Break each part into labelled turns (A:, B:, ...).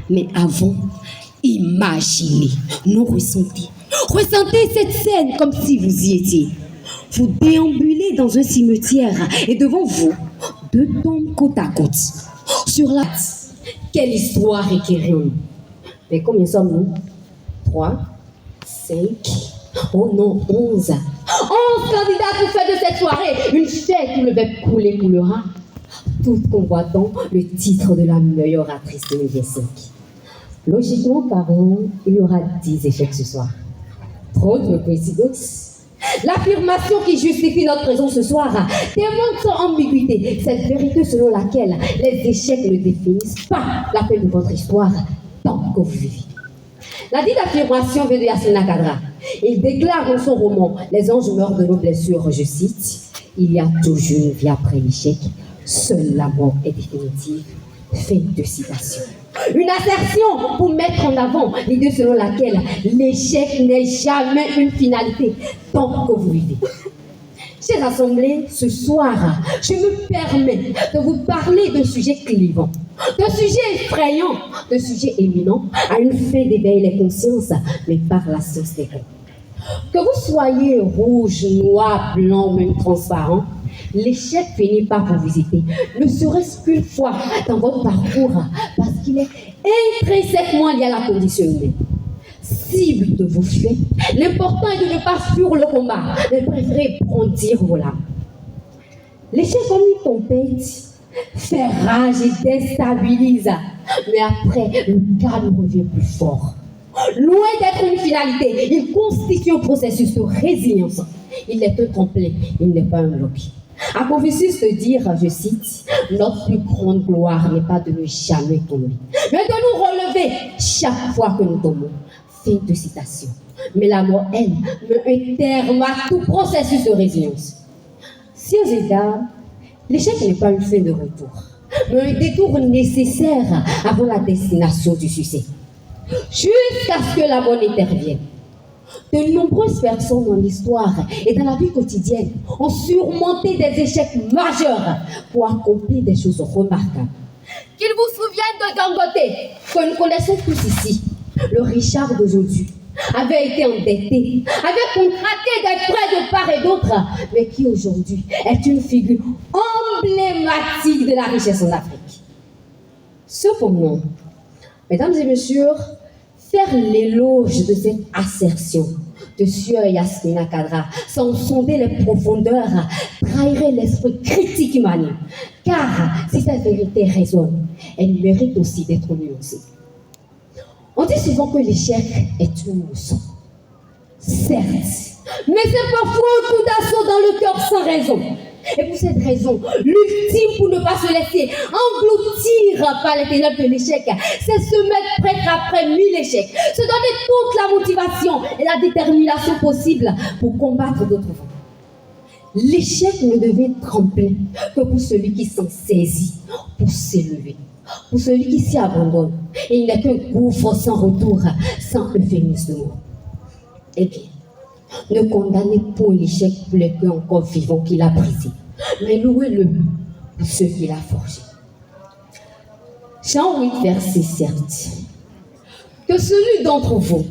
A: Mais avant, imaginez, non ressentez. Ressentez cette scène comme si vous y étiez. Vous déambulez dans un cimetière et devant vous, deux tombes côte à côte. Sur la... Quelle histoire écririons-nous? Mais combien sommes-nous? 3, 5, oh non, 11. 11 candidats pour faire de cette soirée une fête où le verbe couler coulera. Tout convoitant le titre de la meilleure actrice de 2005. Logiquement parlant, il y aura 10 échecs ce soir. Trop de coïncidence. L'affirmation qui justifie notre présence ce soir démontre sans ambiguïté cette vérité selon laquelle les échecs ne définissent pas la fin de votre histoire tant que vous vivez. La dite affirmation vient de Yassina Kadra. Il déclare dans son roman « Les anges meurent de nos blessures », je cite, « Il y a toujours une vie après l'échec, seule la mort est définitive ». Fin de citation. Une assertion pour mettre en avant l'idée selon laquelle l'échec n'est jamais une finalité tant que vous vivez. Chers assemblées, ce soir, je me permets de vous parler d'un sujet clivant, d'un sujet effrayant, d'un sujet éminent, à une fin d'éveiller les consciences, mais par la science des règles. Que vous soyez rouge, noir, blanc, même transparent, l'échec finit par vous visiter, ne serait-ce qu'une fois dans votre parcours, parce qu'il est intrinsèquement lié à la condition humaine. Cible de vos faits, l'important est de ne pas fuir le combat, mais préférer brandir vos lames. L'échec comme une tempête fait rage et déstabilise, mais après, le calme revient plus fort. Loin d'être une finalité, il constitue un processus de résilience. Il est un tremplin, il n'est pas un bloc. À Confucius de dire, je cite, « Notre plus grande gloire n'est pas de ne jamais tomber, mais de nous relever chaque fois que nous tombons. » Fin de citation. Mais la mort, elle, met un terme à tout processus de résilience. Si aux égards, l'échec n'est pas une fin de retour, mais un détour nécessaire avant la destination du succès. Jusqu'à ce que la bonne intervienne. De nombreuses personnes dans l'histoire et dans la vie quotidienne ont surmonté des échecs majeurs pour accomplir des choses remarquables. Qu'il vous souvienne de Dangote, que nous connaissons tous ici, le Richard d'aujourd'hui, avait été endetté, avait contracté des prêts de part et d'autre, mais qui aujourd'hui est une figure emblématique de la richesse en Afrique. Cependant, mesdames et messieurs, faire l'éloge de cette assertion de Sieur Yassina Kadra sans sonder les profondeurs trahirait l'esprit critique humain. Car si cette vérité résonne, elle mérite aussi d'être nuancée. On dit souvent que l'échec est une leçon. Certes, mais c'est parfois un coup d'assaut dans le cœur sans raison. Et pour cette raison, l'ultime pour ne pas se laisser engloutir par les ténèbres de l'échec, c'est se mettre prêt après 1000 échecs, se donner toute la motivation et la détermination possible pour combattre d'autres vents. L'échec ne devait trembler que pour celui qui s'en saisit, pour s'élever, pour celui qui s'y abandonne. Et il n'est qu'un gouffre sans retour, sans euphémisme de mot. Eh bien, ne condamnez point l'échec pour les cœurs encore vivants qu'il a brisés, mais louez-le pour ceux qu'il a forgés. J'ai envie de verser certes que celui d'entre vous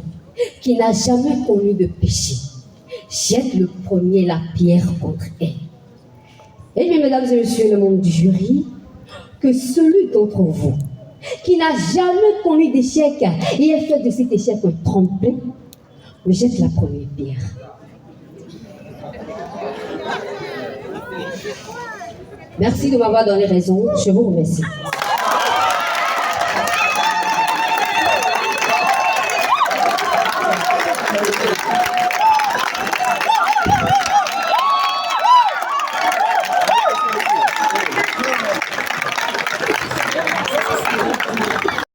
A: qui n'a jamais connu de péché jette le premier la pierre contre elle. Eh bien, mesdames et messieurs, le monde du jury, que celui d'entre vous qui n'a jamais connu d'échec et ait fait de cet échec un tremplin me jette la première pierre. Merci de m'avoir donné raison. Je vous remercie.